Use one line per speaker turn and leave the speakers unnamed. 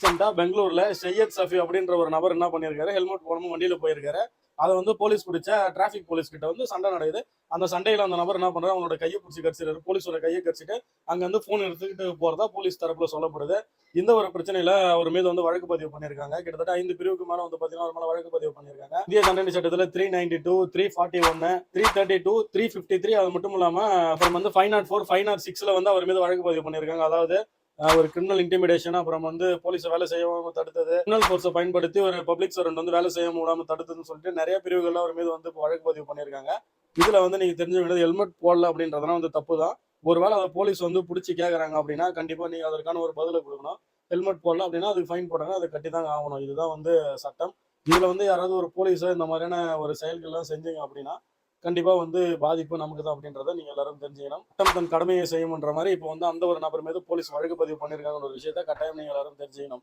ரீசெண்டா பெங்களூர்ல சையத் சஃபி அப்படின்ற ஒரு நபர் என்ன பண்ணியிருக்காரு, ஹெல்மெட் போடாம வண்டியில போயிருக்காரு. அதை வந்து போலீஸ் பிடிச்ச டிராபிக் போலீஸ் கிட்ட வந்து சண்டை நடக்குது. அந்த சண்டையில அந்த நபர் என்ன பண்றாரு, அவனோட கையை பிடிச்சி கடிச்சிருக்காரு. போலீஸோட கையை கடிச்சிட்டு அங்க வந்து போன் எடுத்துக்கிட்டு போறதா போலீஸ் தரப்புல சொல்லப்படுது. இந்த ஒரு பிரச்சனையில அவர் மீது வந்து வழக்கு பதிவு பண்ணியிருக்காங்க. கிட்டத்தட்ட 5 பிரிவுக்கு மேல வந்து பாத்தீங்கன்னா அவர் மேல வழக்கு பதிவு பண்ணியிருக்காங்க. இந்திய தண்டனை சட்டத்துல 392, 341, 332, 353 அது மட்டும் இல்லாம அப்புறம் வந்து 504, 506ல வந்து அவர் மீது வழக்கு பதிவு பண்ணியிருக்காங்க. அதாவது ஒரு கிரிமினல் இன்டிமிடேஷன், அப்புறம் வந்து போலீஸ் வேலை செய்யாம தடுத்தது, கிரிமினல் ஃபோர்ஸை பயன்படுத்தி ஒரு பப்ளிக் சர்வெண்ட் வந்து வேலை செய்யாம விடாம தடுத்ததுன்னு சொல்லிட்டு நிறைய பிரிவுகள் அவர் மீது வந்து வழக்கு பதிவு பண்ணியிருக்காங்க. இதுல வந்து நீங்க தெரிஞ்ச வேண்டியது, ஹெல்மெட் போடல அப்படின்றதுனா வந்து தப்பு தான். ஒருவேளை அதை போலீஸ் வந்து பிடிச்சி கேட்கறாங்க அப்படின்னா கண்டிப்பா நீங்க அதற்கான ஒரு பதிலை கொடுக்கணும். ஹெல்மெட் போடல அப்படின்னா அதுக்கு ஃபைன் போடுறாங்க, அதை கட்டி தாங்க ஆகணும். இதுதான் வந்து சட்டம். இதுல வந்து யாராவது ஒரு போலீஸை இந்த மாதிரியான ஒரு செயல்கள்லாம் செஞ்சீங்க அப்படின்னா கண்டிப்பா வந்து பாதிப்பு நமக்கு தான் அப்படின்றத நீங்க எல்லாரும் தெரிஞ்சுக்கணும். சட்டம் தன் கடமையை செய்யும்ன்ற மாதிரி இப்போ வந்து அந்த ஒரு நபர் மீது போலீஸ் வழக்கு பதிவு பண்ணியிருக்காங்க ஒரு விஷயத்த கட்டாயம் நீங்க எல்லாரும் தெரிஞ்சுக்கணும்.